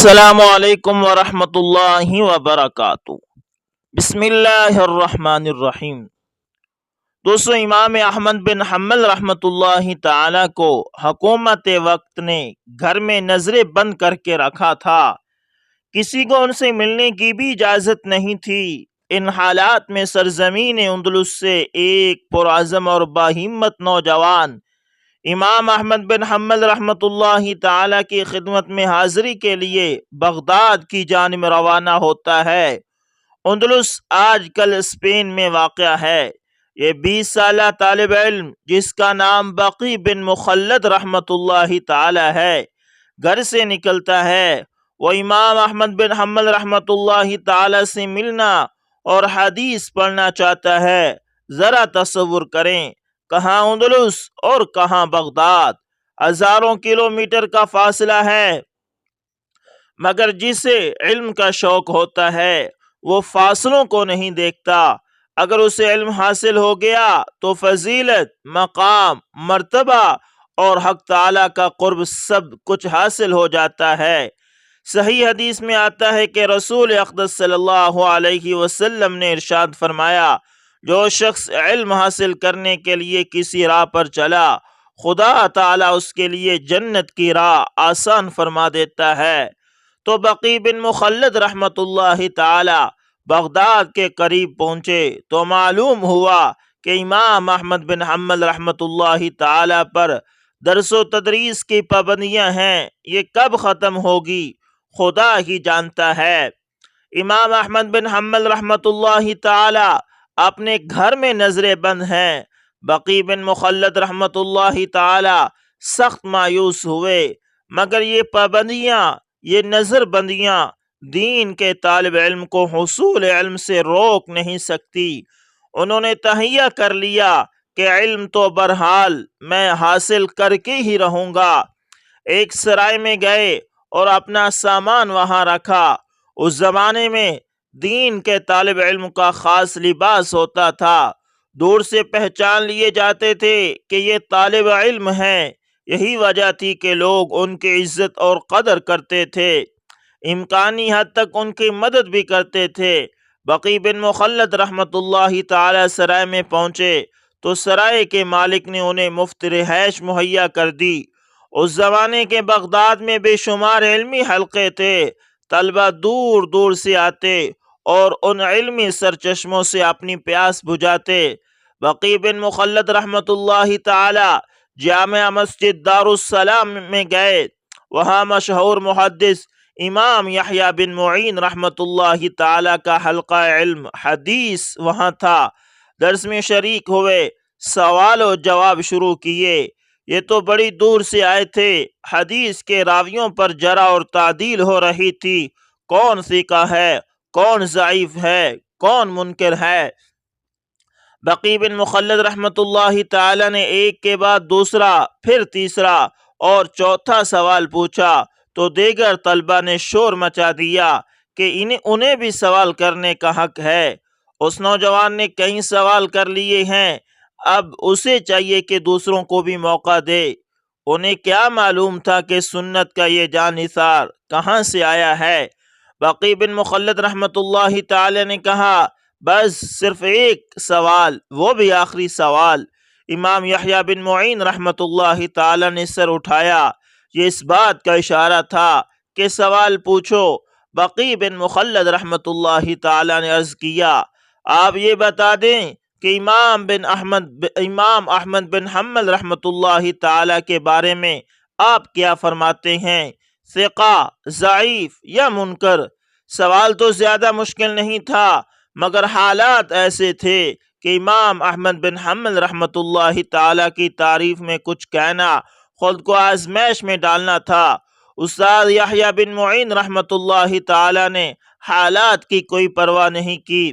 السلام علیکم ورحمۃ اللہ وبرکاتہ۔ بسم اللہ الرحمن الرحیم۔ دوستو، امام احمد بن حنبل رحمۃ اللہ تعالی کو حکومت وقت نے گھر میں نظریں بند کر کے رکھا تھا، کسی کو ان سے ملنے کی بھی اجازت نہیں تھی۔ ان حالات میں سرزمین اندلس سے ایک پرعزم اور باہمت نوجوان امام احمد بن حنبل رحمۃ اللہ تعالی کی خدمت میں حاضری کے لیے بغداد کی جانب روانہ ہوتا ہے۔ اندلس آج کل اسپین میں واقع ہے۔ یہ 20 سالہ طالب علم، جس کا نام بقی بن مخلد رحمۃ اللہ تعالی ہے، گھر سے نکلتا ہے۔ وہ امام احمد بن حنبل رحمۃ اللہ تعالی سے ملنا اور حدیث پڑھنا چاہتا ہے۔ ذرا تصور کریں، کہاں اندلس اور کہاں بغداد، ہزاروں کلومیٹر کا فاصلہ ہے، مگر جسے علم کا شوق ہوتا ہے وہ فاصلوں کو نہیں دیکھتا۔ اگر اسے علم حاصل ہو گیا تو فضیلت، مقام، مرتبہ اور حق تعالی کا قرب سب کچھ حاصل ہو جاتا ہے۔ صحیح حدیث میں آتا ہے کہ رسول اقدس صلی اللہ علیہ وسلم نے ارشاد فرمایا، جو شخص علم حاصل کرنے کے لیے کسی راہ پر چلا، خدا تعالیٰ اس کے لیے جنت کی راہ آسان فرما دیتا ہے۔ تو بقی بن مخلد رحمۃ اللہ تعالی بغداد کے قریب پہنچے تو معلوم ہوا کہ امام احمد بن حنبل رحمۃ اللہ تعالی پر درس و تدریس کی پابندیاں ہیں۔ یہ کب ختم ہوگی خدا ہی جانتا ہے۔ امام احمد بن حنبل رحمۃ اللہ تعالی اپنے گھر میں نظریں بند ہیں۔ بقی بن مخلد رحمۃ اللہ تعالی سخت مایوس ہوئے، مگر یہ پابندیاں، یہ نظر بندیاں دین کے طالب علم کو حصول علم سے روک نہیں سکتی۔ انہوں نے تہیہ کر لیا کہ علم تو بہرحال میں حاصل کر کے ہی رہوں گا۔ ایک سرائے میں گئے اور اپنا سامان وہاں رکھا۔ اس زمانے میں دین کے طالب علم کا خاص لباس ہوتا تھا، دور سے پہچان لیے جاتے تھے کہ یہ طالب علم ہیں۔ یہی وجہ تھی کہ لوگ ان کی عزت اور قدر کرتے تھے، امکانی حد تک ان کی مدد بھی کرتے تھے۔ بقی بن مخلد رحمۃ اللہ تعالی سرائے میں پہنچے تو سرائے کے مالک نے انہیں مفت رہائش مہیا کر دی۔ اس زمانے کے بغداد میں بے شمار علمی حلقے تھے، طلبہ دور دور سے آتے اور ان علمی سرچشموں سے اپنی پیاس بجھاتے۔ بقی بن مخلد رحمۃ اللہ تعالی جامع مسجد دارالسلام میں گئے۔ وہاں مشہور محدث امام یحییٰ بن معین رحمۃ اللہ تعالی کا حلقہ علم حدیث وہاں تھا۔ درس میں شریک ہوئے، سوال و جواب شروع کیے۔ یہ تو بڑی دور سے آئے تھے۔ حدیث کے راویوں پر جرح اور تعدیل ہو رہی تھی، کون ثقہ ہے، کون ضعیف ہے، کون منکر ہے۔ بقی بن مخلد رحمۃ اللہ تعالی نے ایک کے بعد دوسرا، پھر تیسرا اور چوتھا سوال پوچھا تو دیگر طلبہ نے شور مچا دیا کہ انہیں بھی سوال کرنے کا حق ہے۔ اس نوجوان نے کئی سوال کر لیے ہیں، اب اسے چاہیے کہ دوسروں کو بھی موقع دے۔ انہیں کیا معلوم تھا کہ سنت کا یہ جان نثار کہاں سے آیا ہے۔ بقی بن مخلد رحمۃ اللہ تعالی نے کہا، بس صرف ایک سوال، وہ بھی آخری سوال۔ امام یحییٰ بن معین رحمۃ اللہ تعالی نے سر اٹھایا۔ یہ اس بات کا اشارہ تھا کہ سوال پوچھو۔ بقی بن مخلد رحمۃ اللہ تعالی نے عرض کیا، آپ یہ بتا دیں کہ امام احمد بن حنبل رحمۃ اللہ تعالی کے بارے میں آپ کیا فرماتے ہیں، ثقہ، ضعیف یا منکر؟ سوال تو زیادہ مشکل نہیں تھا، مگر حالات ایسے تھے کہ امام احمد بن حنبل رحمۃ اللہ تعالی کی تعریف میں کچھ کہنا خود کو آزمائش میں ڈالنا تھا۔ استاد یحییٰ بن معین رحمۃ اللہ تعالی نے حالات کی کوئی پرواہ نہیں کی۔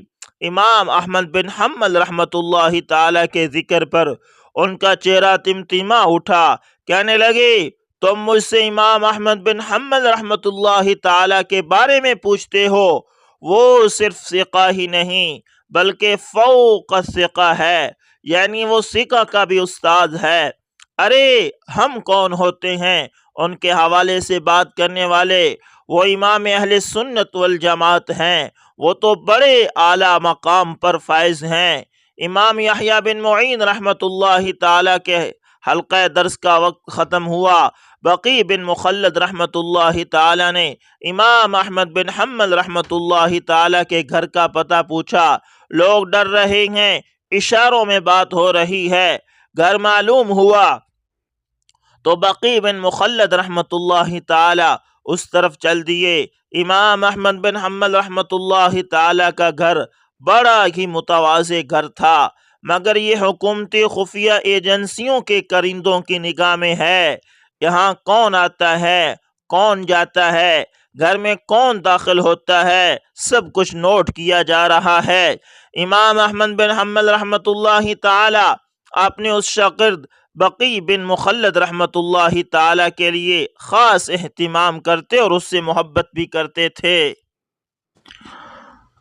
امام احمد بن حنبل رحمۃ اللہ تعالی کے ذکر پر ان کا چہرہ تمتما اٹھا، کہنے لگے، تم مجھ سے امام احمد بن حنبل رحمۃ اللہ تعالی کے بارے میں پوچھتے ہو؟ وہ صرف ثقہ ہی نہیں بلکہ فوق الثقہ ہے، یعنی وہ ثقہ کا بھی استاد ہے۔ ارے ہم کون ہوتے ہیں ان کے حوالے سے بات کرنے والے؟ وہ امام اہل سنت والجماعت ہیں، وہ تو بڑے اعلیٰ مقام پر فائز ہیں۔ امام یحییٰ بن معین رحمۃ اللہ تعالیٰ کے حلقہ درس کا وقت ختم ہوا۔ بقی بن مخلد رحمۃ اللہ تعالیٰ نے امام احمد بن حنبل رحمۃ اللہ تعالیٰ کے گھر کا پتہ پوچھا۔ لوگ ڈر رہے ہیں، اشاروں میں بات ہو رہی ہے۔ گھر معلوم ہوا تو بقی بن مخلد رحمۃ اللہ تعالی اس طرف چل دیے۔ امام احمد بن حنبل رحمۃ اللہ تعالی کا گھر بڑا ہی متواضع گھر تھا، مگر یہ حکومتی خفیہ ایجنسیوں کے کرندوں کی نگاہ میں ہے۔ یہاں کون آتا ہے، کون جاتا ہے، گھر میں کون داخل ہوتا ہے، سب کچھ نوٹ کیا جا رہا ہے۔ امام احمد بن حنبل رحمۃ اللہ تعالی اپنے اس شاگرد بقی بن مخلد رحمۃ اللہ تعالی کے لیے خاص اہتمام کرتے اور اس سے محبت بھی کرتے تھے۔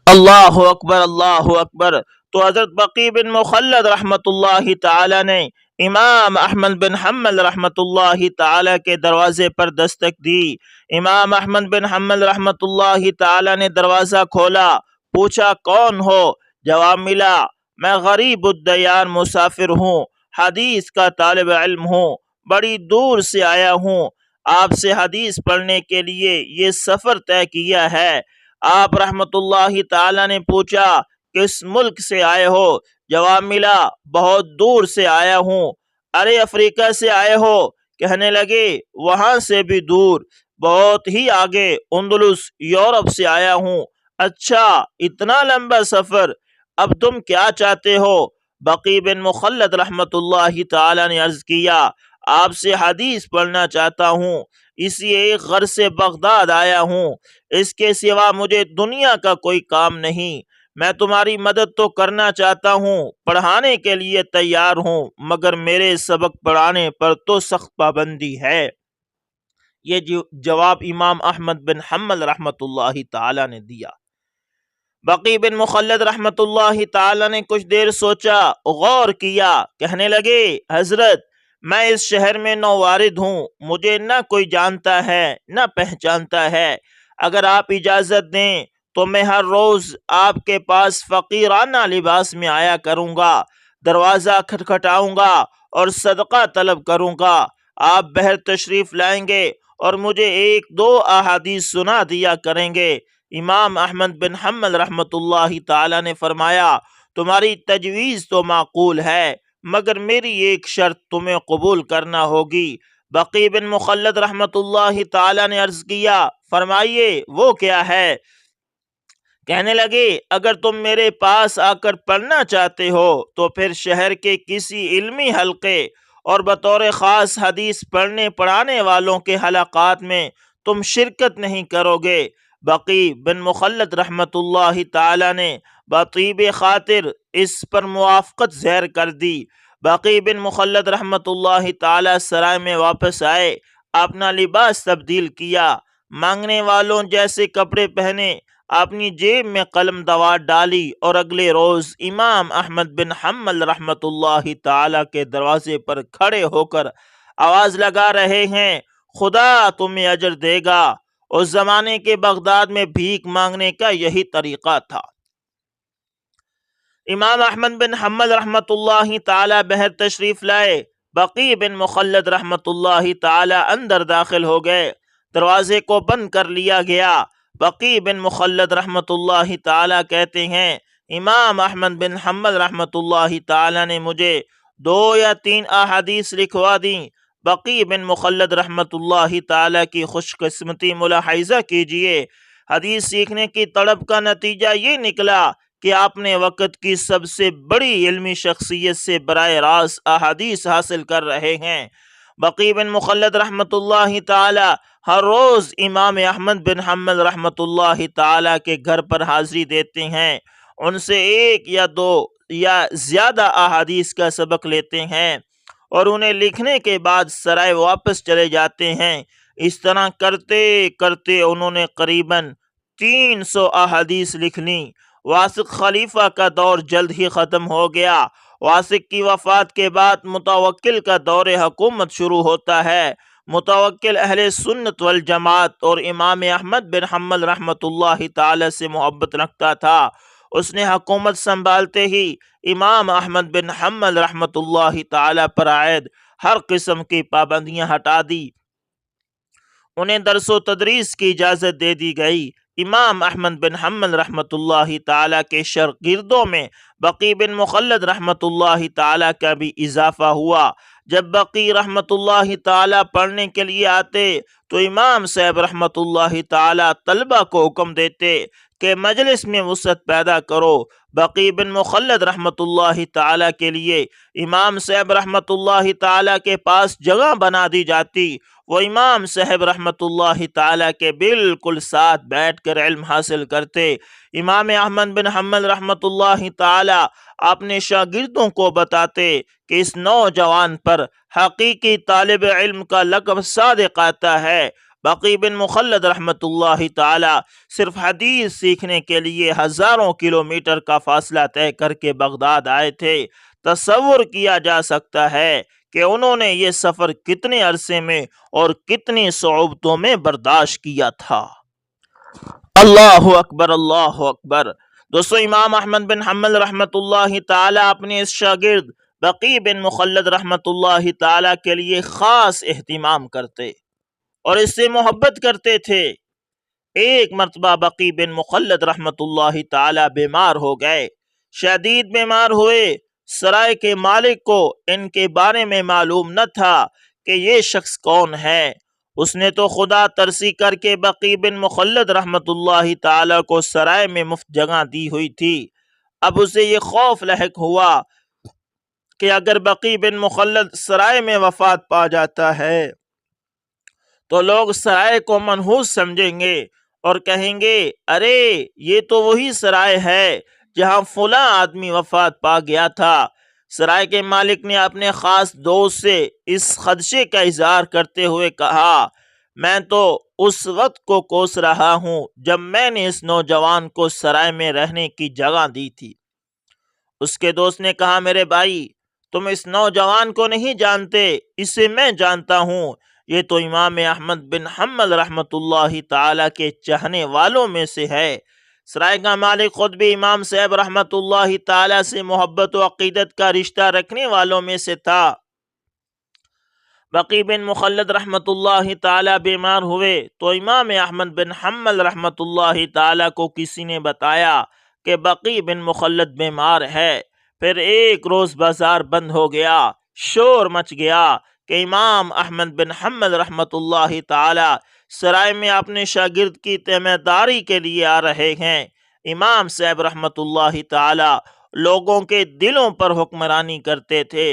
اللہ اکبر، اللہ اکبر۔ تو حضرت بقی بن مخلد رحمۃ اللہ تعالی نے امام احمد بن حنبل رحمۃ اللہ تعالی کے دروازے پر دستک دی۔ امام احمد بن حنبل رحمۃ اللہ تعالی نے دروازہ کھولا، پوچھا کون ہو؟ جواب ملا، میں غریب الدیار مسافر ہوں، حدیث کا طالب علم ہوں، بڑی دور سے آیا ہوں، آپ سے حدیث پڑھنے کے لیے یہ سفر طے کیا ہے۔ آپ رحمت اللہ تعالی نے پوچھا کس ملک سے آئے ہو؟ جواب ملا، بہت دور سے آیا ہوں۔ ارے افریقہ سے آئے ہو؟ کہنے لگے وہاں سے بھی دور، بہت ہی آگے اندلس یورپ سے آیا ہوں۔ اچھا، اتنا لمبا سفر، اب تم کیا چاہتے ہو؟ بقی بن مخلد رحمت اللہ تعالی نے عرض کیا، آپ سے حدیث پڑھنا چاہتا ہوں، اسی ایک غرض سے بغداد آیا ہوں، اس کے سوا مجھے دنیا کا کوئی کام نہیں۔ میں تمہاری مدد تو کرنا چاہتا ہوں، پڑھانے کے لیے تیار ہوں، مگر میرے سبق پڑھانے پر تو سخت پابندی ہے۔ یہ جواب امام احمد بن حنبل رحمت اللہ تعالی نے دیا۔ بقی بن مخلد رحمت اللہ تعالی نے کچھ دیر سوچا، غور کیا، کہنے لگے حضرت میں اس شہر میں نووارد ہوں، مجھے نہ کوئی جانتا ہے نہ پہچانتا ہے، اگر آپ اجازت دیں تو میں ہر روز آپ کے پاس فقیرانہ لباس میں آیا کروں گا، دروازہ کھٹکھٹاؤں گا اور صدقہ طلب کروں گا، آپ بہر تشریف لائیں گے اور مجھے ایک دو احادیث سنا دیا کریں گے۔ امام احمد بن حنبل رحمت اللہ تعالی نے فرمایا، تمہاری تجویز تو معقول ہے، مگر میری ایک شرط تمہیں قبول کرنا ہوگی۔ بقی بن مخلد رحمت اللہ تعالی نے عرض کیا، فرمائیے وہ کیا ہے؟ کہنے لگے اگر تم میرے پاس آ کر پڑھنا چاہتے ہو تو پھر شہر کے کسی علمی حلقے اور بطور خاص حدیث پڑھنے پڑھانے والوں کے حلقات میں تم شرکت نہیں کرو گے۔ بقی بن مخلد رحمت اللہ تعالی نے بطیب خاطر اس پر موافقت ظاہر کر دی۔ بقی بن مخلد رحمت اللہ تعالی سرائے میں واپس آئے، اپنا لباس تبدیل کیا، مانگنے والوں جیسے کپڑے پہنے، اپنی جیب میں قلم دوات ڈالی اور اگلے روز امام احمد بن حنبل رحمت اللہ تعالی کے دروازے پر کھڑے ہو کر آواز لگا رہے ہیں، خدا تمہیں اجر دے گا۔ اس زمانے کے بغداد میں بھیک مانگنے کا یہی طریقہ تھا۔ امام احمد بن حنبل رحمت اللہ تعالی بہر تشریف لائے، بقی بن مخلد رحمت اللہ تعالی اندر داخل ہو گئے، دروازے کو بند کر لیا گیا۔ بقی بن مخلد رحمت اللہ تعالی کہتے ہیں، امام احمد بن حنبل رحمت اللہ تعالی نے مجھے 2 یا 3 احادیث لکھوا دیں۔ بقی بن مخلد رحمت اللہ تعالی کی خوش قسمتی ملاحظہ کیجئے، حدیث سیکھنے کی طلب کا نتیجہ یہ نکلا کہ آپ نے وقت کی سب سے بڑی علمی شخصیت سے براہ راست احادیث حاصل کر رہے ہیں۔ بقی بن مخلد رحمت اللہ تعالی ہر روز امام احمد بن حنبل رحمت اللہ تعالی کے گھر پر حاضری دیتے ہیں، ان سے 1 یا 2 یا زیادہ احادیث کا سبق لیتے ہیں اور انہیں لکھنے کے بعد سرائے واپس چلے جاتے ہیں۔ اس طرح کرتے کرتے انہوں نے قریباً 300 احادیث لکھ لیں۔ واسق خلیفہ کا دور جلد ہی ختم ہو گیا۔ واسق کی وفات کے بعد متوکل کا دور حکومت شروع ہوتا ہے۔ متوکل اہل سنت والجماعت اور امام احمد بن حنبل رحمۃ اللہ تعالی سے محبت رکھتا تھا، اس نے حکومت سنبھالتے ہی امام احمد بن حنبل رحمۃ اللہ تعالی پر عائد ہر قسم کی پابندیاں ہٹا دی، انہیں درس و تدریس کی اجازت دے دی گئی۔ امام احمد بن حنبل رحمۃ اللہ تعالی کے شاگردوں میں بقی بن مخلد رحمۃ اللہ تعالی کا بھی اضافہ ہوا۔ جب بقی رحمۃ اللہ تعالی پڑھنے کے لیے آتے تو امام صاحب رحمۃ اللہ تعالی طلبہ کو حکم دیتے کہ مجلس میں وسعت پیدا کرو۔ بقی بن مخلد رحمۃ اللہ تعالی کے لیے امام صاحب رحمۃ اللہ تعالی کے پاس جگہ بنا دی جاتی، وہ امام صاحب رحمۃ اللہ تعالی کے بالکل ساتھ بیٹھ کر علم حاصل کرتے۔ امام احمد بن حنبل رحمۃ اللہ تعالی اپنے شاگردوں کو بتاتے کہ اس نوجوان پر حقیقی طالب علم کا لقب صادق آتا ہے۔ بقی بن مخلد رحمۃ اللہ تعالی صرف حدیث سیکھنے کے لیے ہزاروں کلومیٹر کا فاصلہ طے کر کے بغداد آئے تھے۔ تصور کیا جا سکتا ہے کہ انہوں نے یہ سفر کتنے عرصے میں اور کتنی صعوبتوں میں برداشت کیا تھا۔ اللہ اکبر، اللہ اکبر۔ دوستو، امام احمد بن حنبل رحمۃ اللہ تعالی اپنے اس شاگرد بقی بن مخلد رحمۃ اللہ تعالی کے لیے خاص اہتمام کرتے اور اس سے محبت کرتے تھے۔ ایک مرتبہ بقی بن مخلد رحمۃ اللہ تعالی بیمار ہو گئے، شدید بیمار ہوئے۔ سرائے کے مالک کو ان کے بارے میں معلوم نہ تھا کہ یہ شخص کون ہے۔ اس نے تو خدا ترسی کر کے بقی بن مخلد رحمۃ اللہ تعالی کو سرائے میں مفت جگہ دی ہوئی تھی۔ اب اسے یہ خوف لاحق ہوا کہ اگر بقی بن مخلد سرائے میں وفات پا جاتا ہے تو لوگ سرائے کو منحوس سمجھیں گے اور کہیں گے، ارے یہ تو وہی سرائے ہے جہاں فلاں آدمی وفات پا گیا تھا۔ سرائے کے مالک نے اپنے خاص دوست سے اس خدشے کا اظہار کرتے ہوئے کہا، میں تو اس وقت کو کوس رہا ہوں جب میں نے اس نوجوان کو سرائے میں رہنے کی جگہ دی تھی۔ اس کے دوست نے کہا، میرے بھائی، تم اس نوجوان کو نہیں جانتے، اسے میں جانتا ہوں، یہ تو امام احمد بن حنبل رحمۃ اللہ تعالی کے چاہنے والوں میں سے ہے۔ سرائے کا مالک خود بھی امام صاحب رحمۃ اللہ تعالی سے محبت و عقیدت کا رشتہ رکھنے والوں میں سے تھا۔ بقی بن مخلد رحمۃ اللہ تعالی بیمار ہوئے تو امام احمد بن حنبل رحمۃ اللہ تعالی کو کسی نے بتایا کہ بقی بن مخلد بیمار ہے۔ پھر ایک روز بازار بند ہو گیا، شور مچ گیا کہ امام احمد بن حنبل رحمۃ اللہ تعالی سرائے میں اپنے شاگرد کی تیمارداری کے لیے آ رہے ہیں۔ امام صاحب رحمۃ اللہ تعالی لوگوں کے دلوں پر حکمرانی کرتے تھے۔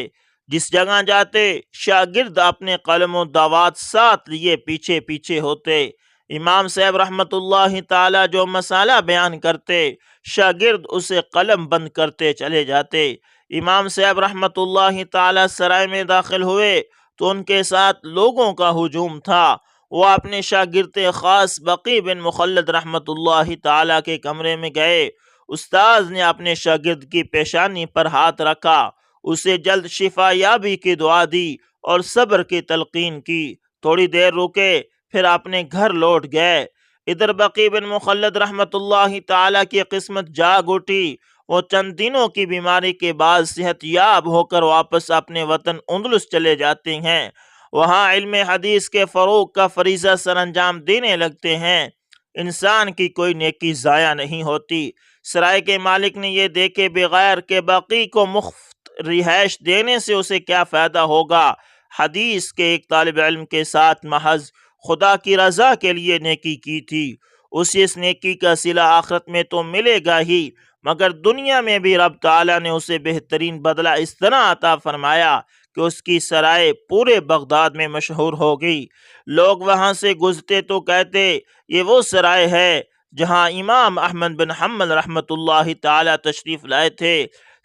جس جگہ جاتے شاگرد اپنے قلم و دوات ساتھ لیے پیچھے پیچھے ہوتے۔ امام صاحب رحمۃ اللہ تعالی جو مسئلہ بیان کرتے شاگرد اسے قلم بند کرتے چلے جاتے۔ امام صاحب رحمۃ اللہ تعالی سرائے میں داخل ہوئے تو ان کے ساتھ لوگوں کا ہجوم تھا۔ وہ اپنے شاگرد خاص بقی بن مخلد رحمۃ اللہ تعالی کے کمرے میں گئے۔ استاذ نے اپنے شاگرد کی پیشانی پر ہاتھ رکھا، اسے جلد شفا یابی کی دعا دی اور صبر کی تلقین کی۔ تھوڑی دیر رکے، پھر اپنے گھر لوٹ گئے۔ ادھر بقی بن مخلد رحمۃ اللہ تعالی کی قسمت جاگ اٹھی۔ وہ چند دنوں کی بیماری کے بعد صحت یاب ہو کر واپس اپنے وطن اندلس چلے جاتے ہیں۔ وہاں علم حدیث کے فروغ کا فریضہ سر انجام دینے لگتے ہیں۔ انسان کی کوئی نیکی ضائع نہیں ہوتی۔ سرائے کے مالک نے یہ دیکھے بغیر کہ بقی کو مفت رہائش دینے سے اسے کیا فائدہ ہوگا، حدیث کے ایک طالب علم کے ساتھ محض خدا کی رضا کے لیے نیکی کی تھی، اسے اس نیکی کا صلہ آخرت میں تو ملے گا ہی، مگر دنیا میں بھی رب تعالیٰ نے اسے بہترین بدلہ اس طرح عطا فرمایا کہ اس کی سرائے پورے بغداد میں مشہور ہو گئی۔ لوگ وہاں سے گزرتے تو کہتے، یہ وہ سرائے ہے جہاں امام احمد بن حنبل رحمۃ اللہ تعالی تشریف لائے تھے۔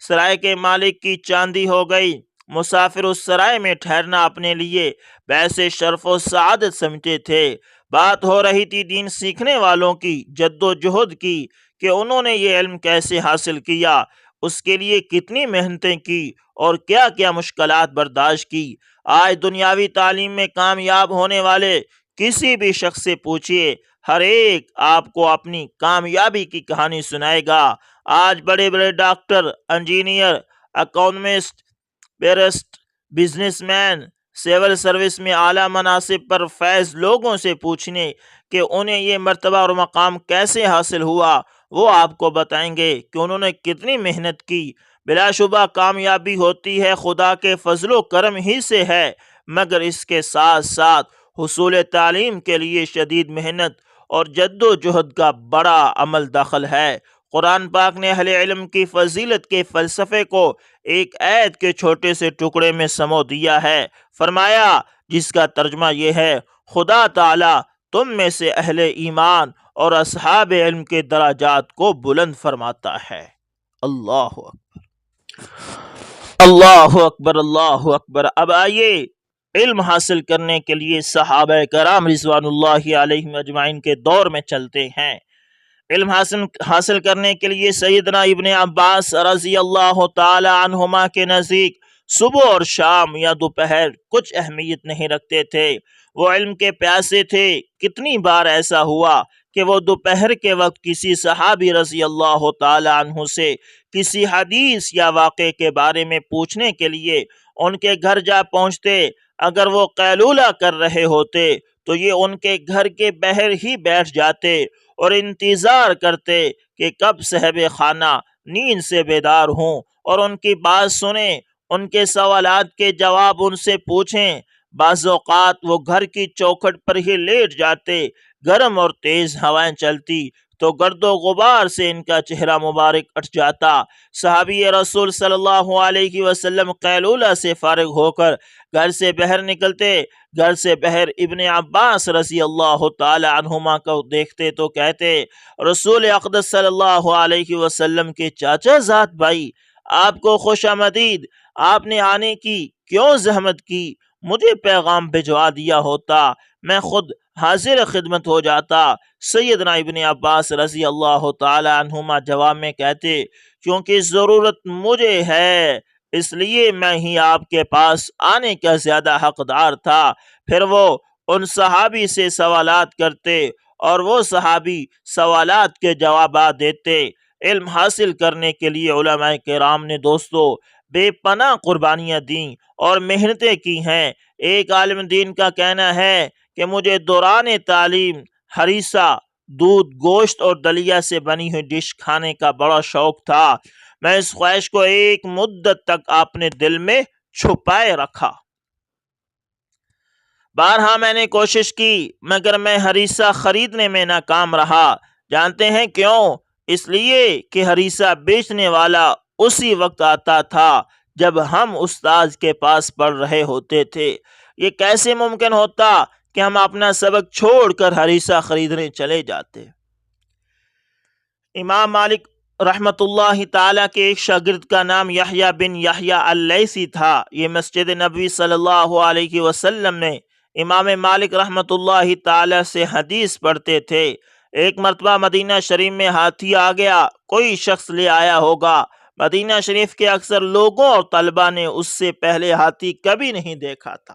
سرائے کے مالک کی چاندی ہو گئی۔ مسافر اس سرائے میں ٹھہرنا اپنے لیے باعث شرف و سعادت سمجھتے تھے۔ بات ہو رہی تھی دین سیکھنے والوں کی جد و جہد کی کہ انہوں نے یہ علم کیسے حاصل کیا، اس کے لیے کتنی محنتیں کی اور کیا کیا مشکلات برداشت کی۔ آج دنیاوی تعلیم میں کامیاب ہونے والے کسی بھی شخص سے پوچھئے، ہر ایک آپ کو اپنی کامیابی کی کہانی سنائے گا۔ آج بڑے بڑے doctor, engineer, economist, barrister, businessman, civil service میں اعلیٰ مناصب پر فیض لوگوں سے پوچھنے کہ انہیں یہ مرتبہ اور مقام کیسے حاصل ہوا، وہ آپ کو بتائیں گے کہ انہوں نے کتنی محنت کی۔ بلا شبہ کامیابی ہوتی ہے خدا کے فضل و کرم ہی سے ہے، مگر اس کے ساتھ ساتھ حصول تعلیم کے لیے شدید محنت اور جد و جہد کا بڑا عمل دخل ہے۔ قرآن پاک نے اہل علم کی فضیلت کے فلسفے کو ایک آیت کے چھوٹے سے ٹکڑے میں سمو دیا ہے۔ فرمایا، جس کا ترجمہ یہ ہے، خدا تعالی تم میں سے اہل ایمان اور اصحاب علم کے درجات کو بلند فرماتا ہے۔ اللہ اکبر، اللہ اکبر، اللہ اکبر۔ اب آئیے علم حاصل کرنے کے لیے صحابہ کرام رضوان اللہ علیہم اجمعین کے دور میں چلتے ہیں۔ علم حاصل کرنے کے لیے سیدنا ابن عباس رضی اللہ تعالی عنہما کے نزدیک صبح اور شام یا دوپہر کچھ اہمیت نہیں رکھتے تھے، وہ علم کے پیاسے تھے۔ کتنی بار ایسا ہوا کہ وہ دوپہر کے وقت کسی صحابی رضی اللہ تعالی عنہ سے کسی حدیث یا واقعے کے بارے میں پوچھنے کے لیے ان کے گھر جا پہنچتے۔ اگر وہ قیلولہ کر رہے ہوتے تو یہ ان کے گھر کے باہر ہی بیٹھ جاتے اور انتظار کرتے کہ کب صاحب خانہ نیند سے بیدار ہوں اور ان کی بات سنیں، ان کے سوالات کے جواب ان سے پوچھیں۔ بعض اوقات وہ گھر کی چوکھٹ پر ہی لیٹ جاتے، گرم اور تیز ہوائیں چلتی تو گرد و غبار سے ان کا چہرہ مبارک اٹھ جاتا۔ صحابی رسول صلی اللہ علیہ وسلم قیلولہ سے فارغ ہو کر گھر سے باہر نکلتے، گھر سے باہر ابن عباس رضی اللہ تعالی عنہما کو دیکھتے تو کہتے، رسول اقدس صلی اللہ علیہ وسلم کے چاچا زاد بھائی، آپ کو خوش آمدید، آپ نے آنے کی کیوں زحمت کی؟ مجھے پیغام بھجوا دیا ہوتا، میں خود حاضر خدمت ہو جاتا۔ سیدنا ابن عباس رضی اللہ تعالی عنہما جواب میں کہتے، کیونکہ ضرورت مجھے ہے، اس لیے میں ہی آپ کے پاس آنے کا زیادہ حقدار تھا۔ پھر وہ ان صحابی سے سوالات کرتے اور وہ صحابی سوالات کے جوابات دیتے۔ علم حاصل کرنے کے لیے علماء کرام نے دوستو بے پناہ قربانیاں دیں اور محنتیں کی ہیں۔ ایک عالم دین کا کہنا ہے کہ مجھے دوران تعلیم ہریسہ، دودھ، گوشت اور دلیا سے بنی ہوئی ڈش کھانے کا بڑا شوق تھا۔ میں اس خواہش کو ایک مدت تک اپنے دل میں چھپائے رکھا۔ بارہا میں نے کوشش کی مگر میں ہریسہ خریدنے میں ناکام رہا۔ جانتے ہیں کیوں؟ اس لیے کہ ہریسہ بیچنے والا اسی وقت آتا تھا جب ہم استاذ کے پاس پڑھ رہے ہوتے تھے۔ یہ کیسے ممکن ہوتا کہ ہم اپنا سبق چھوڑ کر ہریسہ خریدنے چلے جاتے؟ امام مالک رحمت اللہ تعالیٰ کے ایک شاگرد کا نام یحییٰ بن یحییٰ اللیثی تھا۔ یہ مسجد نبوی صلی اللہ علیہ وسلم میں امام مالک رحمت اللہ تعالیٰ سے حدیث پڑھتے تھے۔ ایک مرتبہ مدینہ شریف میں ہاتھی آ گیا، کوئی شخص لے آیا ہوگا۔ مدینہ شریف کے اکثر لوگوں اور طلبہ نے اس سے پہلے ہاتھی کبھی نہیں دیکھا تھا۔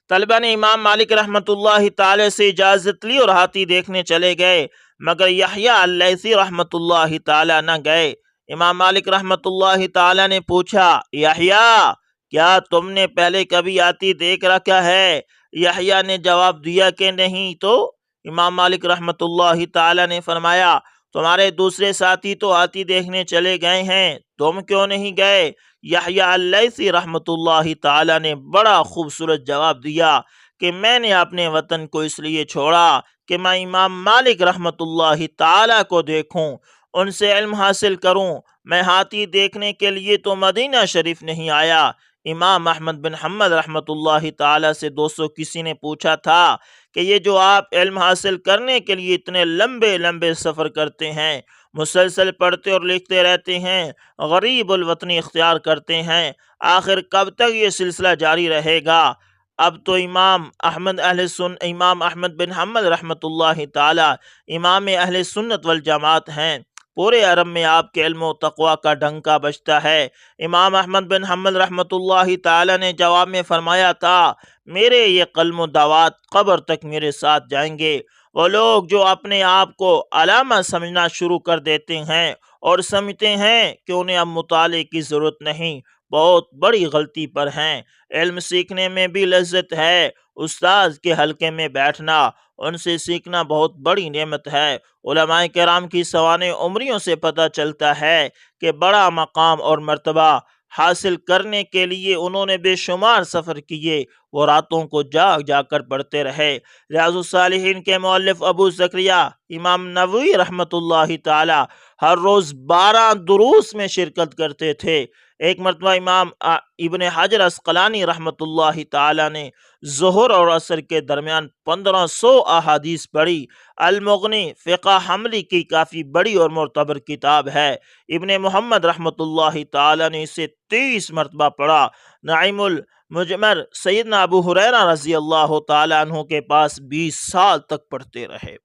طلبہ نے امام مالک رحمت اللہ تعالی سے اجازت لی اور ہاتھی دیکھنے چلے گئے، مگر یحییٰ اللیثی رحمت اللہ تعالی نہ گئے۔ امام مالک رحمت اللہ تعالی نے پوچھا، یحییٰ کیا تم نے پہلے کبھی ہاتھی دیکھ رکھا ہے؟ یحییٰ نے جواب دیا کہ نہیں۔ تو امام مالک رحمت اللہ تعالی نے فرمایا، تمہارے دوسرے ساتھی تو ہاتھی دیکھنے چلے گئے ہیں، تم کیوں نہیں گئے؟ یحییٰ اللیثی رحمت اللہ تعالی نے بڑا خوبصورت جواب دیا کہ میں نے اپنے وطن کو اس لیے چھوڑا کہ میں امام مالک رحمت اللہ تعالی کو دیکھوں، ان سے علم حاصل کروں۔ میں ہاتھی دیکھنے کے لیے تو مدینہ شریف نہیں آیا۔ امام احمد بن حنبل رحمت اللہ تعالی سے دوستو کسی نے پوچھا تھا کہ یہ جو آپ علم حاصل کرنے کے لیے اتنے لمبے لمبے سفر کرتے ہیں، مسلسل پڑھتے اور لکھتے رہتے ہیں، غریب الوطنی اختیار کرتے ہیں، آخر کب تک یہ سلسلہ جاری رہے گا؟ اب تو امام احمد بن حنبل رحمت اللہ تعالی امام اہل سنت والجماعت ہیں۔ پورے عرب میں آپ کے علم و تقوی کا ڈنکا بجتا ہے۔ امام احمد بن حنبل رحمۃ اللہ تعالی نے جواب میں فرمایا تھا، میرے یہ قلم و دعوات قبر تک میرے ساتھ جائیں گے۔ وہ لوگ جو اپنے آپ کو علامہ سمجھنا شروع کر دیتے ہیں اور سمجھتے ہیں کہ انہیں اب مطالعے کی ضرورت نہیں، بہت بڑی غلطی پر ہیں۔ علم سیکھنے میں بھی لذت ہے۔ استاذ کے حلقے میں بیٹھنا، ان سے سیکھنا بہت بڑی نعمت ہے۔ علماء کرام کی سوانح عمریوں سے پتہ چلتا ہے کہ بڑا مقام اور مرتبہ حاصل کرنے کے لیے انہوں نے بے شمار سفر کیے، وہ راتوں کو جاگ جا کر پڑھتے رہے۔ ریاض الصالحین کے مؤلف ابو زکریا امام نووی رحمۃ اللہ تعالی ہر روز 12 دروس میں شرکت کرتے تھے۔ ایک مرتبہ امام ابن حجر عسقلانی رحمۃ اللہ تعالی نے ظہر اور عصر کے درمیان 1500 احادیث پڑھی۔ المغنی فقہ حنبلی کی کافی بڑی اور معتبر کتاب ہے۔ ابن محمد رحمۃ اللہ تعالی نے اسے 30 مرتبہ پڑھا۔ نعیم المجمر سیدنا ابو ہریرہ رضی اللہ تعالی عنہ کے پاس 20 سال تک پڑھتے رہے۔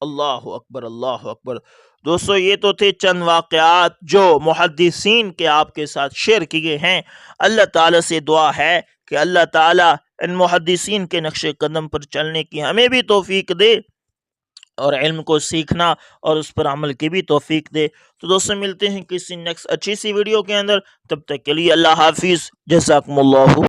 اللہ اکبر، اللہ اکبر۔ دوستو، یہ تو تھے چند واقعات جو محدثین کے آپ کے ساتھ شیئر کیے ہیں۔ اللہ تعالیٰ سے دعا ہے کہ اللہ تعالیٰ ان محدثین کے نقش قدم پر چلنے کی ہمیں بھی توفیق دے اور علم کو سیکھنا اور اس پر عمل کی بھی توفیق دے۔ تو دوستو، ملتے ہیں کسی نیکسٹ اچھی سی ویڈیو کے اندر، تب تک کے لیے اللہ حافظ، جزاکم اللہ۔